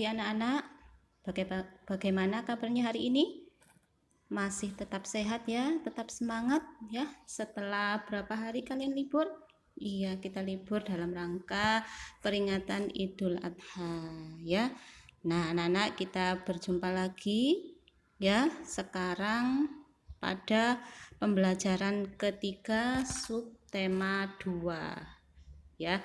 pagi anak-anak. Bagaimana kabarnya hari ini? Masih tetap sehat ya, tetap semangat ya. Setelah berapa hari kalian libur? Iya, kita libur dalam rangka peringatan Idul Adha ya. Nah, anak-anak, kita berjumpa lagi ya sekarang pada pembelajaran ketiga subtema 2 ya.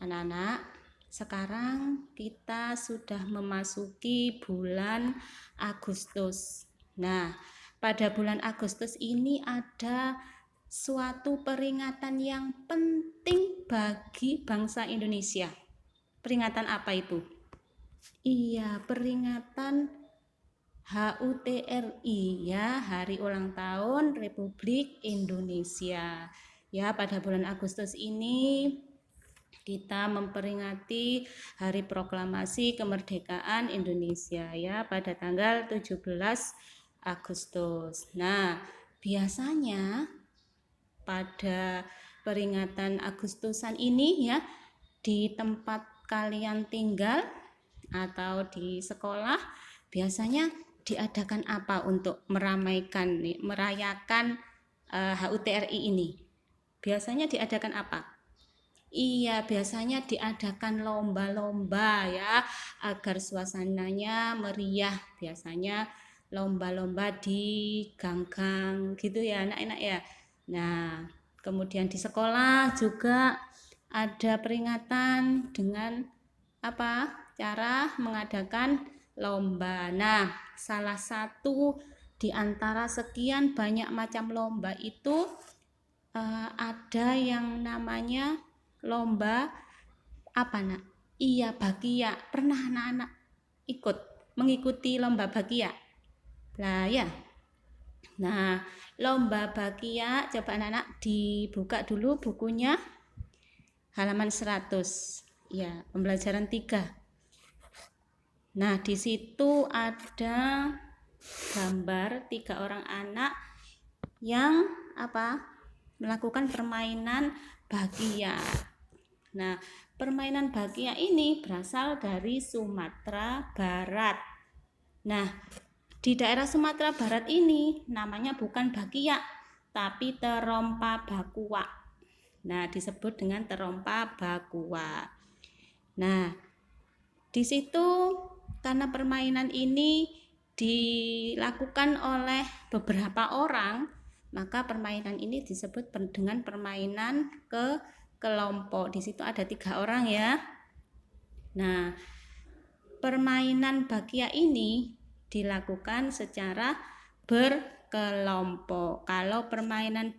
Anak-anak, sekarang kita sudah memasuki bulan Agustus. Nah, pada bulan Agustus ini ada suatu peringatan yang penting bagi bangsa Indonesia. Peringatan apa itu? Iya, peringatan HUTRI ya, Hari Ulang Tahun Republik Indonesia. Ya, pada bulan Agustus ini kita memperingati Hari Proklamasi Kemerdekaan Indonesia ya pada tanggal 17 Agustus. Nah, biasanya pada peringatan Agustusan ini ya di tempat kalian tinggal atau di sekolah biasanya diadakan apa untuk merayakan HUTRI ini? Biasanya diadakan apa? Iya, biasanya diadakan lomba-lomba ya, agar suasananya meriah. Biasanya lomba-lomba di gang-gang gitu ya, anak-anak ya. Nah, kemudian di sekolah juga ada peringatan dengan apa? Cara mengadakan lomba. Nah, salah satu di antara sekian banyak macam lomba itu ada yang namanya lomba apa nak? Iya, bakia. Pernah anak-anak ikut mengikuti lomba bakia? Lah ya. Nah, lomba bakia coba anak-anak dibuka dulu bukunya halaman 100. Ya, pembelajaran 3. Nah, di situ ada gambar 3 orang anak yang apa? Melakukan permainan bakia. Nah, permainan bakia ini berasal dari Sumatera Barat. Nah, di daerah Sumatera Barat ini namanya bukan bakia, tapi terompa bakua. Nah, disebut dengan terompa bakua. Nah, di situ karena permainan ini dilakukan oleh beberapa orang, maka permainan ini disebut dengan permainan kelompok. Di situ ada 3 orang ya. Nah, permainan bakia ini dilakukan secara berkelompok. Kalau permainan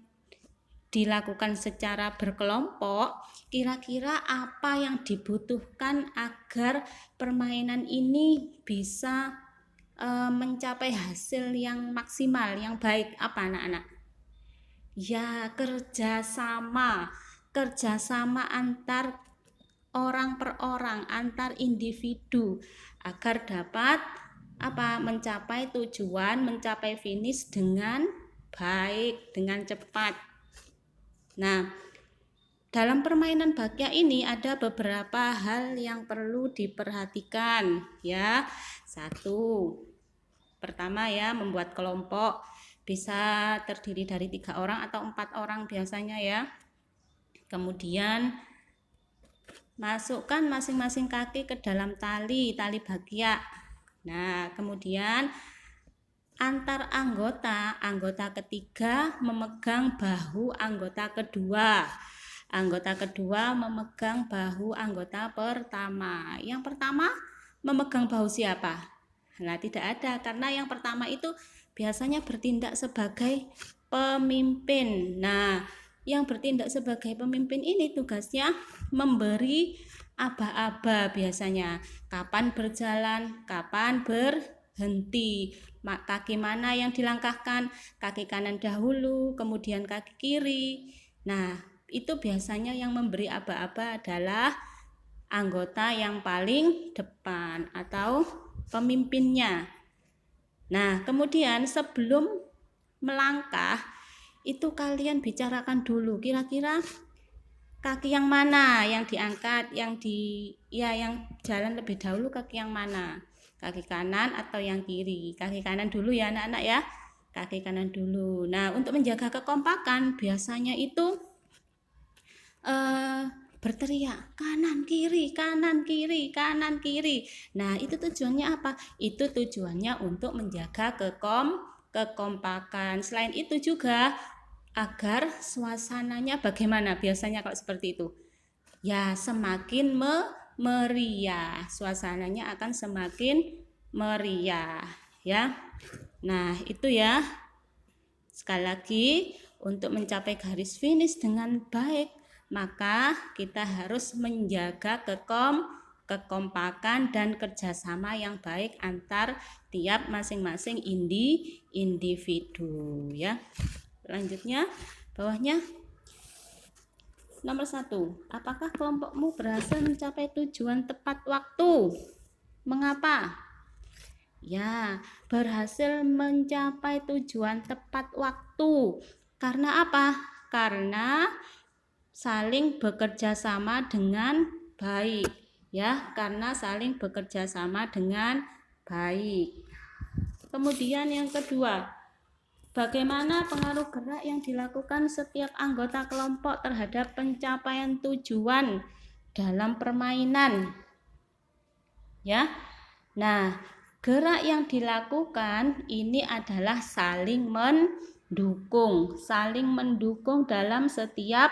dilakukan secara berkelompok, kira-kira apa yang dibutuhkan agar permainan ini bisa mencapai hasil yang maksimal, yang baik? Apa anak-anak? Ya, kerjasama antar orang per orang, antar individu agar dapat mencapai tujuan, mencapai finish dengan baik, dengan cepat. Nah, dalam permainan bakia ini ada beberapa hal yang perlu diperhatikan ya. 1, pertama ya, membuat kelompok bisa terdiri dari 3 orang atau 4 orang biasanya ya. Kemudian masukkan masing-masing kaki ke dalam tali bakia. Nah, kemudian antar anggota ketiga memegang bahu anggota kedua. Anggota kedua memegang bahu anggota pertama. Yang pertama memegang bahu siapa? Nah, tidak ada, karena yang pertama itu biasanya bertindak sebagai pemimpin. Nah, yang bertindak sebagai pemimpin ini tugasnya memberi aba-aba biasanya. Kapan berjalan, kapan berhenti. Kaki mana yang dilangkahkan? Kaki kanan dahulu, kemudian kaki kiri. Nah, itu biasanya yang memberi aba-aba adalah anggota yang paling depan atau pemimpinnya. Nah, kemudian sebelum melangkah itu kalian bicarakan dulu, kira-kira kaki yang mana yang diangkat, yang jalan lebih dahulu kaki yang mana? Kaki kanan atau yang kiri? Kaki kanan dulu ya anak-anak ya. Kaki kanan dulu. Nah, untuk menjaga kekompakan biasanya itu berteriak kanan kiri, kanan kiri, kanan kiri. Nah, itu tujuannya apa? Itu tujuannya untuk menjaga kekompakan. Selain itu juga agar suasananya bagaimana biasanya kalau seperti itu? Ya, semakin meriah. Suasananya akan semakin meriah, ya. Nah, itu ya. Sekali lagi, untuk mencapai garis finish dengan baik, maka kita harus menjaga kekompakan dan kerjasama yang baik antar tiap masing-masing individu, ya. Selanjutnya, bawahnya nomor 1. Apakah kelompokmu berhasil mencapai tujuan tepat waktu? Mengapa? Ya, berhasil mencapai tujuan tepat waktu. Karena apa? Karena saling bekerja sama dengan baik, ya. Karena saling bekerja sama dengan baik. Kemudian yang kedua, bagaimana pengaruh gerak yang dilakukan setiap anggota kelompok terhadap pencapaian tujuan dalam permainan? Ya. Nah, gerak yang dilakukan ini adalah saling mendukung dalam setiap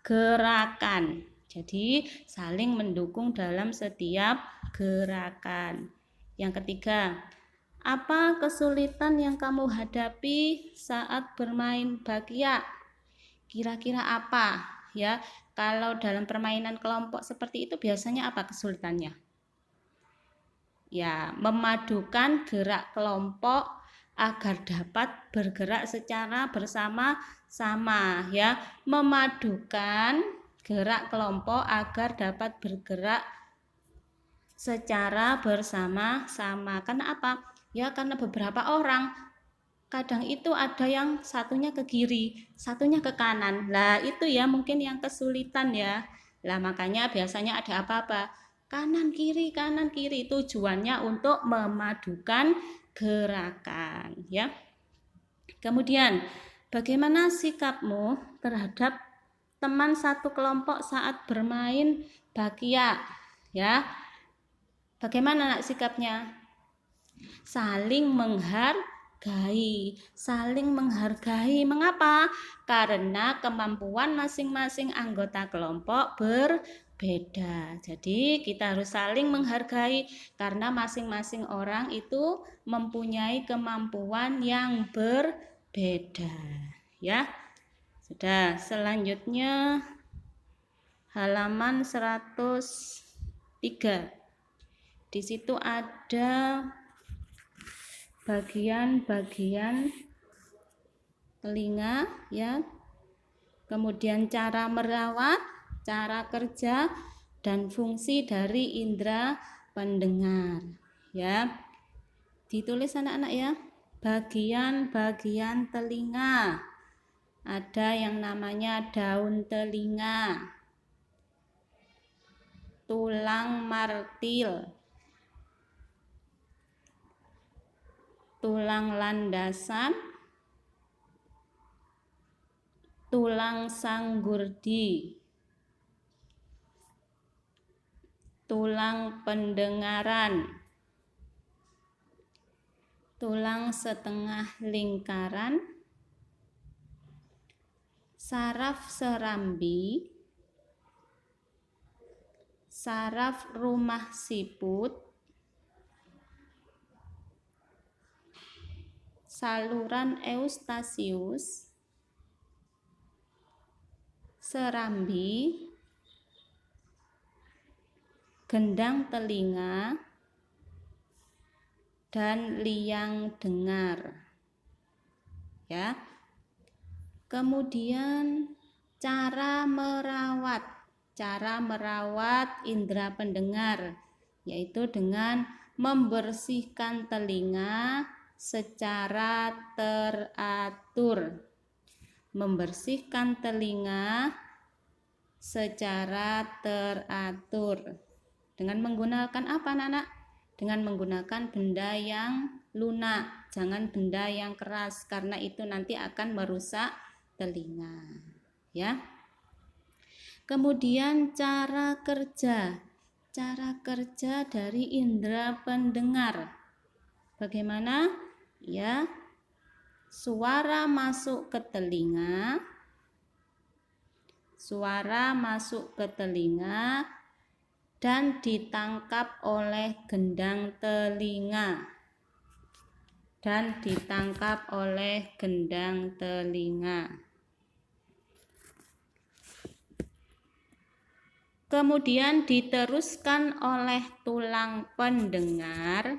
gerakan. Jadi, saling mendukung dalam setiap gerakan. Yang ketiga, apa kesulitan yang kamu hadapi saat bermain bakia? Kira-kira apa? Ya, kalau dalam permainan kelompok seperti itu biasanya apa kesulitannya? Ya, memadukan gerak kelompok agar dapat bergerak secara bersama-sama, ya. Memadukan gerak kelompok agar dapat bergerak secara bersama-sama. Karena apa? Ya, karena beberapa orang kadang itu ada yang satunya ke kiri, satunya ke kanan. Lah, itu ya mungkin yang kesulitan ya. Lah, makanya biasanya ada apa-apa? Kanan kiri tujuannya untuk memadukan gerakan, ya. Kemudian, bagaimana sikapmu terhadap teman satu kelompok saat bermain bakia, ya? Bagaimana sikapnya? Saling menghargai. Mengapa? Karena kemampuan masing-masing anggota kelompok berbeda. Jadi kita harus saling menghargai karena masing-masing orang itu mempunyai kemampuan yang berbeda, ya. Sudah, selanjutnya halaman 103. Di situ ada bagian-bagian telinga, ya. Kemudian cara merawat, cara kerja, dan fungsi dari indera pendengar, ya. Ditulis anak-anak ya. Bagian-bagian telinga. Ada yang namanya daun telinga, tulang martil, tulang landasan, tulang sanggurdi, tulang pendengaran, tulang setengah lingkaran, saraf serambi, saraf rumah siput, saluran eustasius, serambi, gendang telinga, dan liang dengar, ya. Kemudian cara merawat indera pendengar, yaitu dengan membersihkan telinga secara teratur. Membersihkan telinga secara teratur. Dengan menggunakan apa, anak-anak? Dengan menggunakan benda yang lunak, jangan benda yang keras, karena itu nanti akan merusak telinga. Ya. Kemudian cara kerja dari indera pendengar. Bagaimana? Ya, suara masuk ke telinga, dan ditangkap oleh gendang telinga. Kemudian diteruskan oleh tulang pendengar,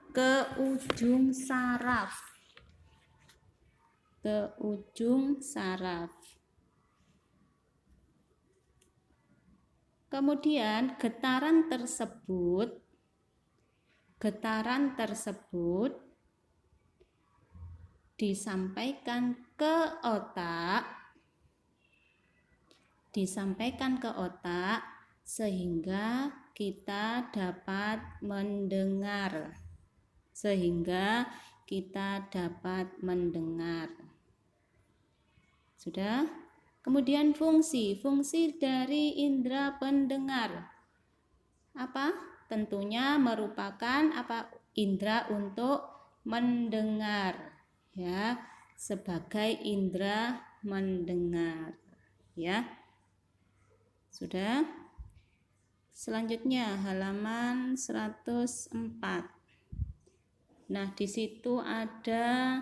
ke ujung saraf. Kemudian getaran tersebut disampaikan ke otak sehingga kita dapat mendengar. Sudah? Kemudian fungsi dari indera pendengar apa? Tentunya merupakan indera untuk mendengar, ya, sebagai indera mendengar, ya. Sudah? Selanjutnya halaman 104. Nah, di situ ada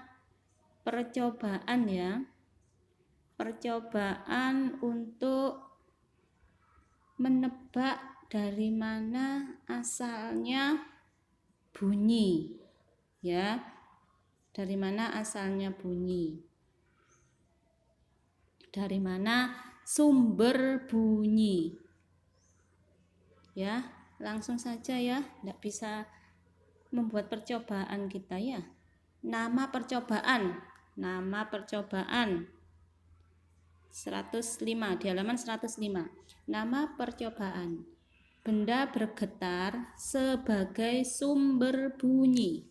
percobaan, ya. Percobaan untuk menebak dari mana asalnya bunyi, ya. Dari mana asalnya bunyi? Dari mana sumber bunyi? Ya, langsung saja ya, tidak bisa membuat percobaan kita ya. Nama percobaan 105, di halaman 105. Nama percobaan: benda bergetar sebagai sumber bunyi.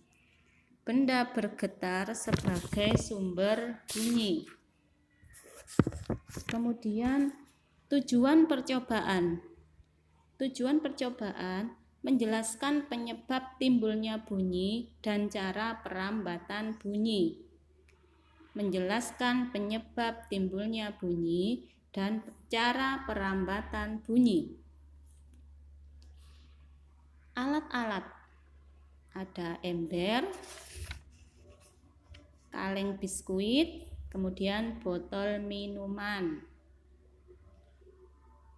Kemudian tujuan percobaan menjelaskan penyebab timbulnya bunyi dan cara perambatan bunyi. Alat-alat: ada ember, kaleng biskuit, kemudian botol minuman.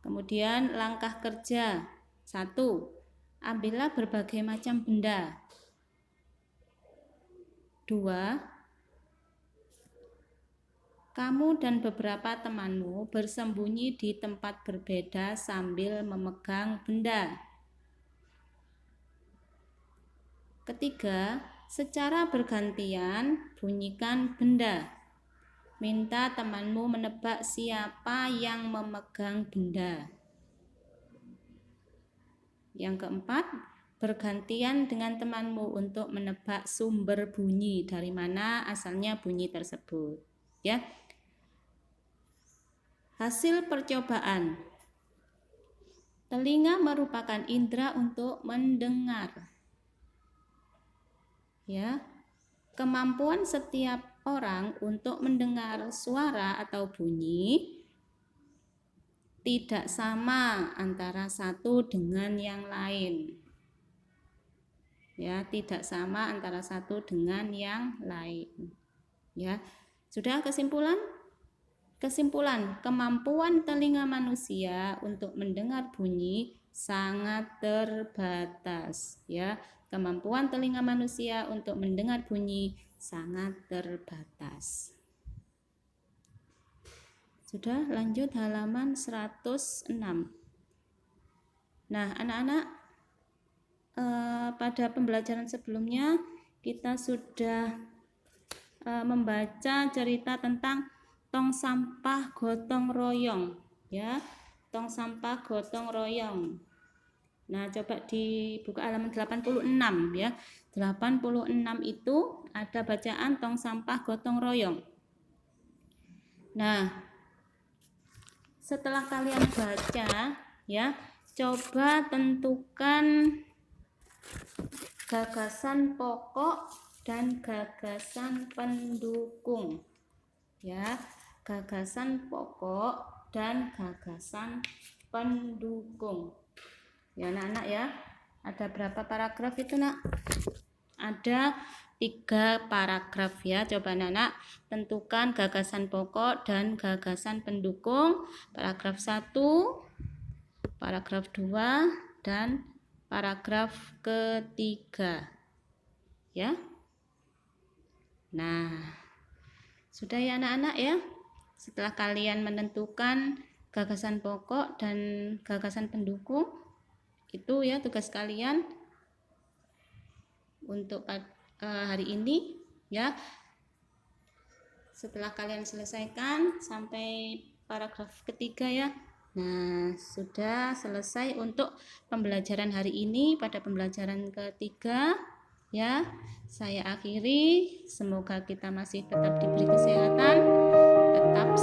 Kemudian langkah kerja: 1. Ambillah berbagai macam benda. 2. Kamu dan beberapa temanmu bersembunyi di tempat berbeda sambil memegang benda. 3. Secara bergantian bunyikan benda. Minta temanmu menebak siapa yang memegang benda. Yang 4, bergantian dengan temanmu untuk menebak sumber bunyi, dari mana asalnya bunyi tersebut. Ya. Hasil percobaan. Telinga merupakan indera untuk mendengar. Ya. Kemampuan setiap orang untuk mendengar suara atau bunyi tidak sama antara satu dengan yang lain. Ya, tidak sama antara satu dengan yang lain. Ya. Sudah kesimpulan? Kemampuan telinga manusia untuk mendengar bunyi sangat terbatas, ya. Kemampuan telinga manusia untuk mendengar bunyi sangat terbatas. Sudah, lanjut halaman 106. Nah, anak-anak, pada pembelajaran sebelumnya kita sudah membaca cerita tentang tong sampah gotong royong, ya. Tong sampah gotong royong. Nah, coba dibuka halaman 86 ya. 86 itu ada bacaan tong sampah gotong royong. Nah, setelah kalian baca ya, coba tentukan gagasan pokok dan gagasan pendukung. Ya, gagasan pokok dan gagasan pendukung. Ya, anak-anak ya. Ada berapa paragraf itu, Nak? Ada 3 paragraf ya. Coba anak-anak tentukan gagasan pokok dan gagasan pendukung. Paragraf 1, paragraf 2, dan paragraf ketiga. Ya. Nah, sudah ya anak-anak ya. Setelah kalian menentukan gagasan pokok dan gagasan pendukung, itu ya tugas kalian untuk hari ini ya. Setelah kalian selesaikan sampai paragraf ketiga ya. Nah, sudah selesai untuk pembelajaran hari ini. Pada pembelajaran ketiga ya, saya akhiri. Semoga kita masih tetap diberi kesehatan, tetap